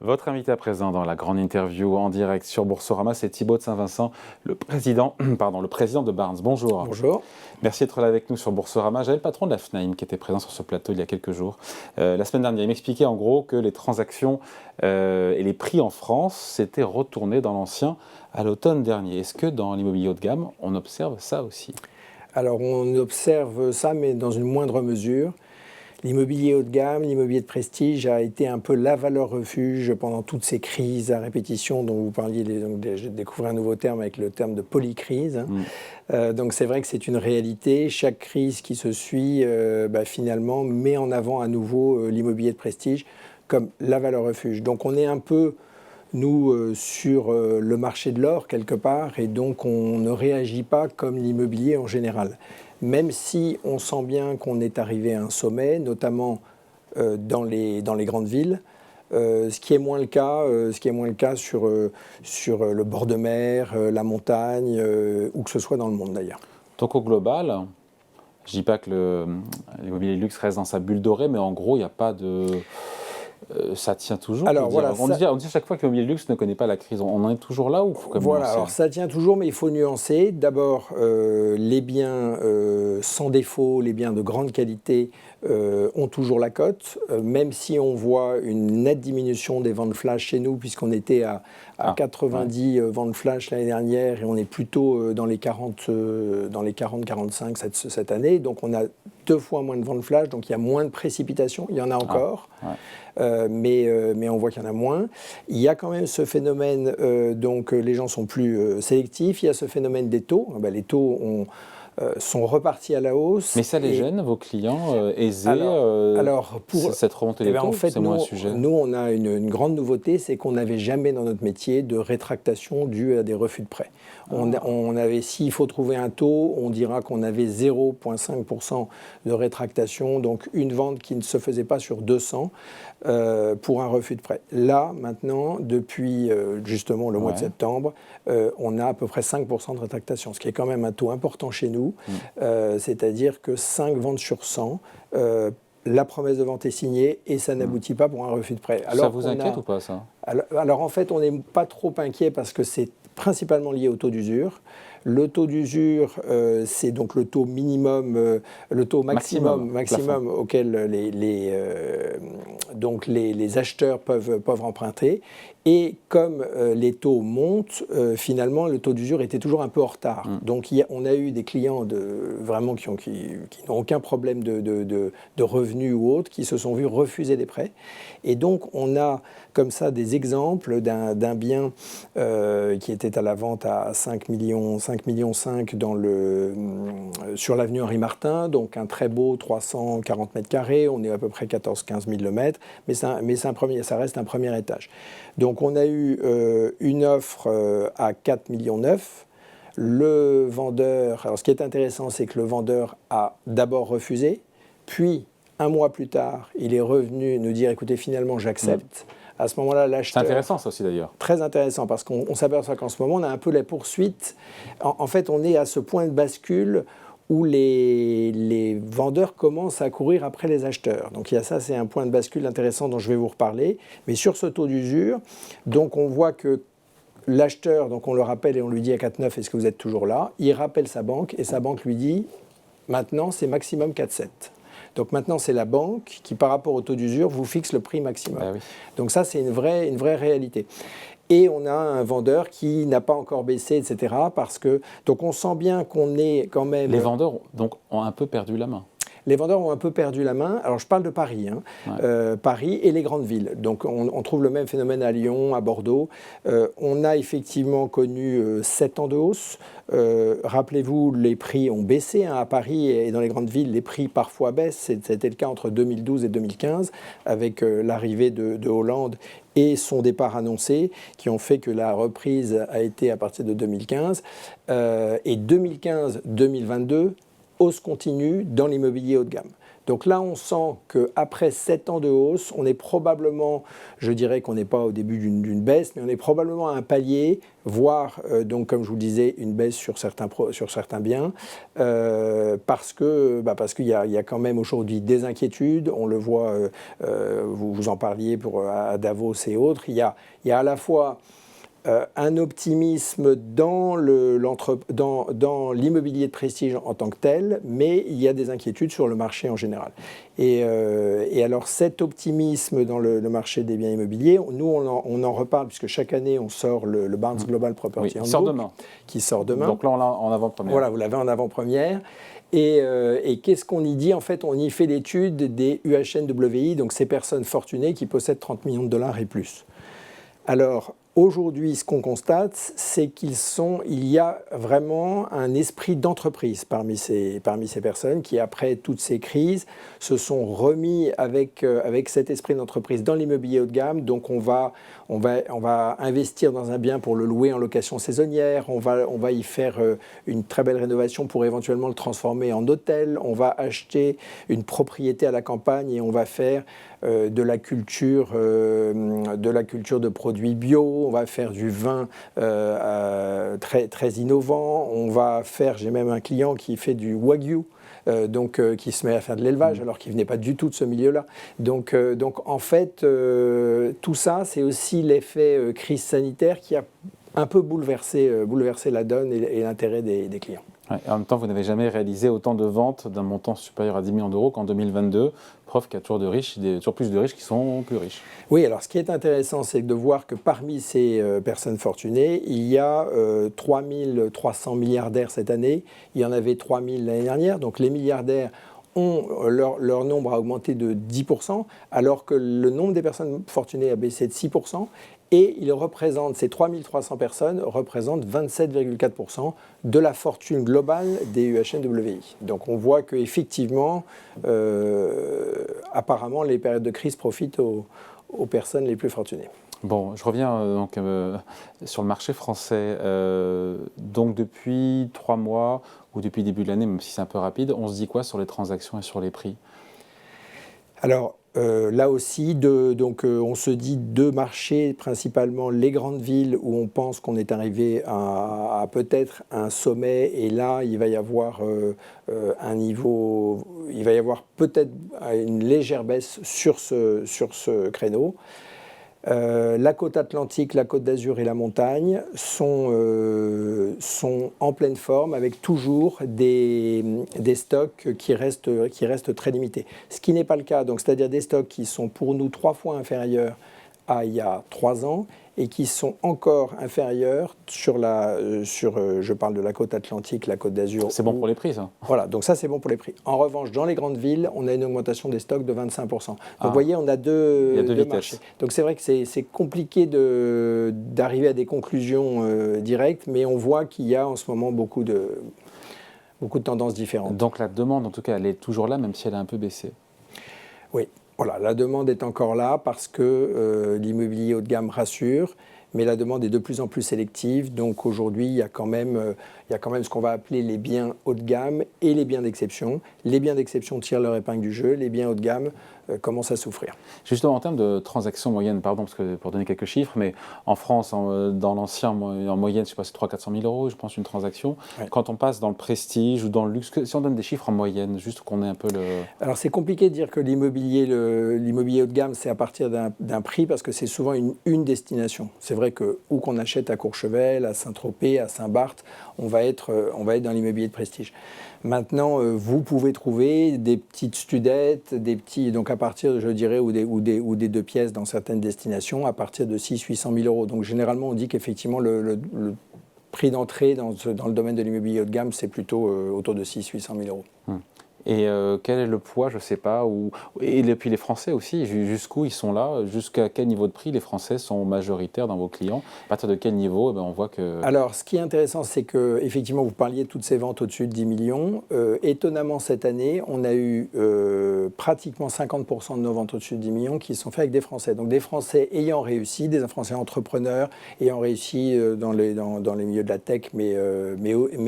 Votre invité à présent dans la grande interview en direct sur Boursorama, c'est Thibaut de Saint-Vincent, le président de Barnes. Bonjour. Bonjour. Merci d'être là avec nous sur Boursorama. J'avais le patron de la FNAIM qui était présent sur ce plateau il y a quelques jours. La semaine dernière, il m'expliquait en gros que les transactions et les prix en France s'étaient retournés dans l'ancien à l'automne dernier. Est-ce que dans l'immobilier haut de gamme, on observe ça aussi ? Alors on observe ça, mais dans une moindre mesure. L'immobilier haut de gamme, l'immobilier de prestige a été un peu la valeur refuge pendant toutes ces crises à répétition dont vous parliez. Donc, j'ai découvert un nouveau terme avec le terme de polycrise. Donc c'est vrai que c'est une réalité. Chaque crise qui se suit, finalement, met en avant à nouveau l'immobilier de prestige comme la valeur refuge. Donc on est un peu, nous, sur le marché de l'or quelque part, et donc on ne réagit pas comme l'immobilier en général. Même si on sent bien qu'on est arrivé à un sommet, notamment dans les grandes villes, ce qui est moins le cas sur le bord de mer, la montagne, où que ce soit dans le monde d'ailleurs. Donc au global, je ne dis pas que l'immobilier de luxe reste dans sa bulle dorée, mais en gros, il n'y a pas de... ça tient toujours. Alors, on dit à chaque fois que l'immobilier de luxe ne connaît pas la crise. On en est toujours là ou faut quand même nuancer ? Alors ça tient toujours, mais il faut nuancer. D'abord, les biens sans défaut, les biens de grande qualité ont toujours la cote, même si on voit une nette diminution des ventes flash chez nous, puisqu'on était à 90 ventes flash l'année dernière, et on est plutôt dans les 40-45 cette année. Donc on a 2 fois moins de ventes flash, donc il y a moins de précipitations. Il y en a encore. Mais on voit qu'il y en a moins. Il y a quand même ce phénomène, donc les gens sont plus sélectifs. Il y a ce phénomène des taux. Les taux sont repartis à la hausse. Mais ça les gêne, vos clients aisés pour cette remontée des taux, en fait, c'est moins un sujet. Nous, on a une grande nouveauté, c'est qu'on n'avait jamais dans notre métier de rétractation due à des refus de prêt. On avait, s'il faut trouver un taux, on dira qu'on avait 0,5% de rétractation, donc une vente qui ne se faisait pas sur 200 pour un refus de prêt. Là, maintenant, depuis justement le mois de septembre, on a à peu près 5% de rétractation, ce qui est quand même un taux important chez nous. C'est-à-dire que 5 ventes sur 100, la promesse de vente est signée et ça n'aboutit pas pour un refus de prêt. Alors, ça vous inquiète ou pas, ça ? Alors en fait, on n'est pas trop inquiet parce que c'est principalement lié au taux d'usure. Le taux d'usure, c'est donc le taux minimum, le taux maximum auquel les acheteurs peuvent emprunter. Et comme les taux montent, finalement, le taux d'usure était toujours un peu en retard. Donc, on a eu des clients vraiment qui n'ont aucun problème de revenus ou autre, qui se sont vus refuser des prêts. Et donc, on a comme ça des exemples d'un bien qui était à la vente à 5,5 millions sur l'avenue Henri Martin, donc un très beau 340 mètres carrés, on est à peu près 14-15 000 le mètre, mais ça reste un premier étage. Donc on a eu une offre à 4,9 millions. Le vendeur, alors ce qui est intéressant, c'est que le vendeur a d'abord refusé, puis un mois plus tard, il est revenu nous dire, écoutez, finalement j'accepte. À ce moment-là, l'acheteur... C'est intéressant ça aussi d'ailleurs. Très intéressant, parce qu'on s'aperçoit qu'en ce moment, on a un peu la poursuite. En fait, on est à ce point de bascule où les vendeurs commencent à courir après les acheteurs. Donc il y a ça, c'est un point de bascule intéressant dont je vais vous reparler. Mais sur ce taux d'usure, donc on voit que l'acheteur, donc on le rappelle et on lui dit à 4,9, est-ce que vous êtes toujours là ? Il rappelle sa banque et sa banque lui dit, maintenant c'est maximum 4,7. Donc maintenant, c'est la banque qui, par rapport au taux d'usure, vous fixe le prix maximum. Ah oui. Donc ça, c'est une vraie réalité. Et on a un vendeur qui n'a pas encore baissé, etc. Donc on sent bien qu'on est quand même... Les vendeurs ont un peu perdu la main. Les vendeurs ont un peu perdu la main. Alors, je parle de Paris, Paris et les grandes villes. Donc, on trouve le même phénomène à Lyon, à Bordeaux. On a effectivement connu 7 ans de hausse. Rappelez-vous, les prix ont baissé à Paris et dans les grandes villes. Les prix parfois baissent. C'était le cas entre 2012 et 2015 avec l'arrivée de Hollande et son départ annoncé, qui ont fait que la reprise a été à partir de 2015. Et 2015-2022, hausse continue dans l'immobilier haut de gamme. Donc là, on sent qu'après 7 ans de hausse, on est probablement, je dirais qu'on n'est pas au début d'une baisse, mais on est probablement à un palier, voire, donc comme je vous le disais, une baisse sur certains biens, parce qu'il y a quand même aujourd'hui des inquiétudes. On le voit, vous en parliez à Davos et autres. Il y a à la fois un optimisme dans l'immobilier de prestige en tant que tel, mais il y a des inquiétudes sur le marché en général. Et alors cet optimisme dans le marché des biens immobiliers, nous on en reparle puisque chaque année on sort le Barnes Global Property Handbook, qui sort demain. Donc là on l'a en avant-première. Voilà, vous l'avez en avant-première. Et qu'est-ce qu'on y dit? En fait, on y fait l'étude des UHNWI, donc ces personnes fortunées qui possèdent 30 millions de dollars et plus. Alors, aujourd'hui, ce qu'on constate, c'est qu'il y a vraiment un esprit d'entreprise parmi ces personnes qui, après toutes ces crises, se sont remis avec cet esprit d'entreprise dans l'immobilier haut de gamme. Donc, on va investir dans un bien pour le louer en location saisonnière. On va y faire une très belle rénovation pour éventuellement le transformer en hôtel. On va acheter une propriété à la campagne et on va faire de la culture de produits bio. On va faire du vin très, très innovant. On va faire, j'ai même un client qui fait du wagyu, qui se met à faire de l'élevage alors qu'il ne venait pas du tout de ce milieu-là. Donc en fait, tout ça, c'est aussi l'effet crise sanitaire qui a un peu bouleversé la donne et l'intérêt des clients. Ouais, en même temps, vous n'avez jamais réalisé autant de ventes d'un montant supérieur à 10 millions d'euros qu'en 2022. Preuve qu'il y a toujours plus de riches qui sont plus riches. Oui, alors ce qui est intéressant, c'est de voir que parmi ces personnes fortunées, il y a 3300 milliardaires cette année. Il y en avait 3000 l'année dernière. Donc les milliardaires leur nombre a augmenté de 10%, alors que le nombre des personnes fortunées a baissé de 6%. Et ces 3300 personnes représentent 27,4% de la fortune globale des UHNWI. Donc on voit qu'effectivement, apparemment, les périodes de crise profitent aux personnes les plus fortunées. Bon, je reviens sur le marché français. Donc depuis 3 mois ou depuis le début de l'année, même si c'est un peu rapide, on se dit quoi sur les transactions et sur les prix? Alors, là aussi, on se dit deux marchés, principalement les grandes villes où on pense qu'on est arrivé à peut-être un sommet, et là il va y avoir peut-être une légère baisse sur ce créneau. La côte atlantique, la côte d'Azur et la montagne sont en pleine forme, avec toujours des stocks qui restent très limités. Ce qui n'est pas le cas, donc c'est-à-dire des stocks qui sont pour nous 3 fois inférieurs à il y a 3 ans et qui sont encore inférieurs je parle de la côte atlantique, la côte d'Azur. C'est bon pour les prix, ça. Voilà, donc ça c'est bon pour les prix. En revanche, dans les grandes villes, on a une augmentation des stocks de 25%. Donc vous voyez, on a deux marchés. Donc c'est vrai que c'est compliqué d'arriver à des conclusions directes, mais on voit qu'il y a en ce moment beaucoup de tendances différentes. Donc la demande, en tout cas, elle est toujours là, même si elle a un peu baissé. Oui. Voilà, la demande est encore là parce que l'immobilier haut de gamme rassure, mais la demande est de plus en plus sélective. Donc aujourd'hui, il y a quand même ce qu'on va appeler les biens haut de gamme et les biens d'exception. Les biens d'exception tirent leur épingle du jeu, les biens haut de gamme commencent à souffrir. Justement, en termes de transactions moyennes, pardon, parce que pour donner quelques chiffres, mais en France, dans l'ancien, en moyenne, je sais pas, c'est 300 000 à 400 000 euros, je pense, une transaction. Ouais. Quand on passe dans le prestige ou dans le luxe, si on donne des chiffres en moyenne, juste qu'on ait un peu le... Alors, c'est compliqué de dire que l'immobilier haut de gamme, c'est à partir d'un prix, parce que c'est souvent une destination. C'est vrai que où qu'on achète à Courchevel, à Saint-Tropez, à Saint-Barth, on va être dans l'immobilier de prestige. Maintenant, vous pouvez trouver des petites studettes, donc à partir, je dirais, ou des 2 pièces dans certaines destinations, à partir de 600 000 à 800 000 euros. Donc généralement, on dit qu'effectivement, le prix d'entrée dans le domaine de l'immobilier haut de gamme, c'est plutôt autour de 600 000 à 800 000 euros. Et quel est le poids, je ne sais pas, et puis les Français aussi, jusqu'où ils sont là, jusqu'à quel niveau de prix les Français sont majoritaires dans vos clients, à partir de quel niveau, on voit que... Alors, ce qui est intéressant, c'est que effectivement, vous parliez de toutes ces ventes au-dessus de 10 millions. Étonnamment, cette année, on a eu pratiquement 50% de nos ventes au-dessus de 10 millions qui sont faites avec des Français. Donc des Français ayant réussi, des Français entrepreneurs ayant réussi dans les milieux de la tech, mais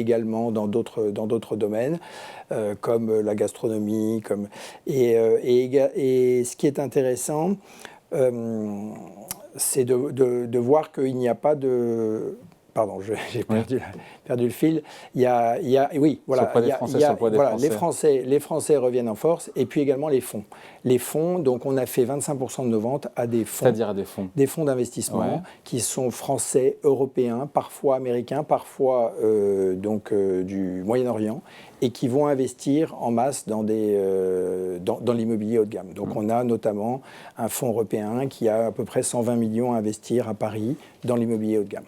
également dans d'autres domaines. Comme la gastronomie. Et ce qui est intéressant, c'est de voir qu'il n'y a pas de... Pardon, j'ai perdu le fil. Oui, voilà. Les Français reviennent en force, et puis également les fonds. Les fonds, donc on a fait 25% de nos ventes à des fonds. C'est-à-dire à des fonds? Des fonds d'investissement qui sont français, européens, parfois américains, parfois du Moyen-Orient, et qui vont investir en masse dans l'immobilier haut de gamme. Donc on a notamment un fonds européen qui a à peu près 120 millions à investir à Paris dans l'immobilier haut de gamme.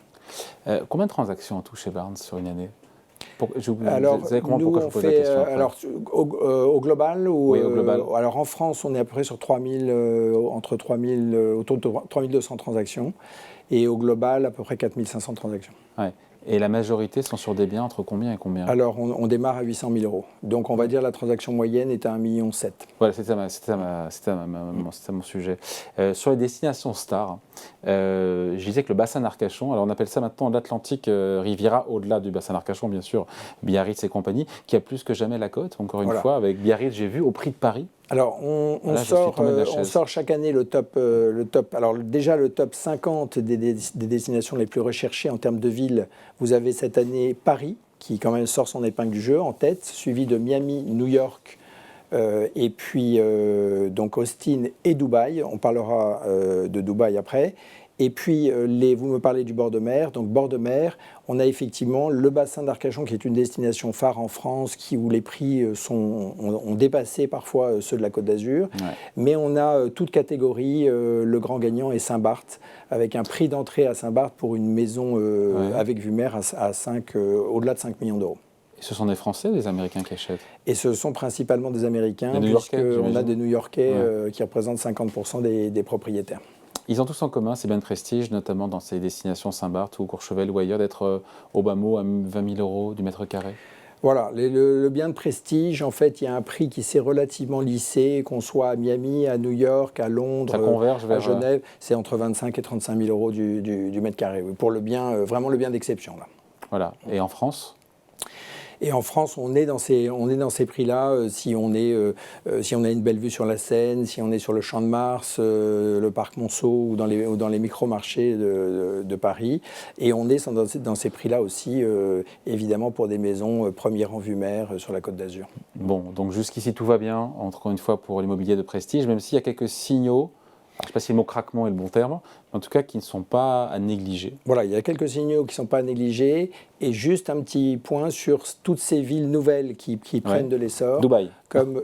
Combien de transactions en tout chez Barnes sur une année? Alors, nous, on fait, au global, oui, au global. Alors en France, on est à peu près sur autour de 3200 transactions, et au global, à peu près 4500 transactions. Ouais. Et la majorité sont sur des biens entre combien et combien? Alors, on démarre à 800 000 euros. Donc, on va dire la transaction moyenne est à 1,7 million. Voilà, c'était mon sujet. Sur les destinations stars, je disais que le bassin d'Arcachon, alors on appelle ça maintenant l'Atlantique Riviera, au-delà du bassin d'Arcachon, bien sûr, Biarritz et compagnie, qui a plus que jamais la cote, encore une fois, avec Biarritz, j'ai vu, au prix de Paris. Alors, on sort chaque année le top. Alors, déjà, le top 50 des destinations les plus recherchées en termes de villes. Vous avez cette année Paris, qui quand même sort son épingle du jeu en tête, suivi de Miami, New York, et puis donc Austin et Dubaï. On parlera de Dubaï après. Et puis, vous me parlez du bord de mer. Donc, bord de mer, on a effectivement le bassin d'Arcachon, qui est une destination phare en France, où les prix ont dépassé parfois ceux de la Côte d'Azur. Ouais. Mais on a toute catégorie. Le grand gagnant est Saint-Barth, avec un prix d'entrée à Saint-Barth pour une maison avec vue mer au-delà de 5 millions d'euros. Et ce sont des Français ou des Américains qui achètent? Et ce sont principalement des Américains, puisqu'on a des New-Yorkais qui représentent 50% des propriétaires. Ils ont tous en commun, ces biens de prestige, notamment dans ces destinations Saint-Barth ou Courchevel ou ailleurs, d'être au bas mot à 20 000 euros du mètre carré. Voilà, le bien de prestige, en fait, il y a un prix qui s'est relativement lissé, qu'on soit à Miami, à New York, à Londres, à Genève, c'est entre 25 et 35 000 euros du mètre carré, pour le bien, vraiment le bien d'exception. Là. Voilà, et en France ? Et en France, on est dans ces prix-là si on a une belle vue sur la Seine, si on est sur le Champ de Mars, le parc Monceau ou dans les micro-marchés de Paris. Et on est dans ces prix-là aussi, évidemment, pour des maisons premier rang vue mer sur la Côte d'Azur. Bon, donc jusqu'ici tout va bien, encore une fois, pour l'immobilier de prestige, même s'il y a quelques signaux. Alors, je ne sais pas si le mot craquement est le bon terme, mais en tout cas qui ne sont pas à négliger. Voilà, il y a quelques signaux qui ne sont pas à négliger. Et juste un petit point sur toutes ces villes nouvelles qui prennent de l'essor. Dubaï. Comme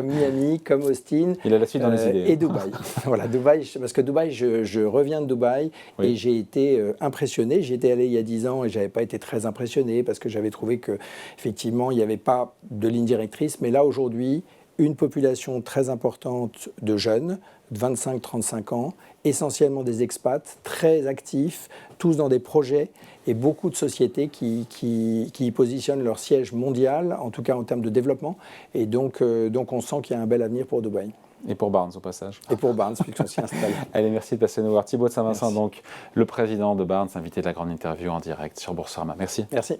Miami, comme Austin. Il a la suite dans les idées. Et Dubaï. Voilà, Dubaï, parce que Dubaï, je reviens de Dubaï et j'ai été impressionné. J'y étais allé il y a 10 ans et je n'avais pas été très impressionné parce que j'avais trouvé qu'effectivement, il n'y avait pas de ligne directrice. Mais là, aujourd'hui, une population très importante de jeunes, de 25-35 ans, essentiellement des expats, très actifs, tous dans des projets, et beaucoup de sociétés qui positionnent leur siège mondial, en tout cas en termes de développement. Et donc on sent qu'il y a un bel avenir pour Dubaï. Et pour Barnes, au passage. Et pour Barnes, puisqu'on s'y installe. Allez, merci de passer nous voir. Thibaut de Saint-Vincent, donc, le président de Barnes, invité de la grande interview en direct sur Boursorama. Merci. Merci.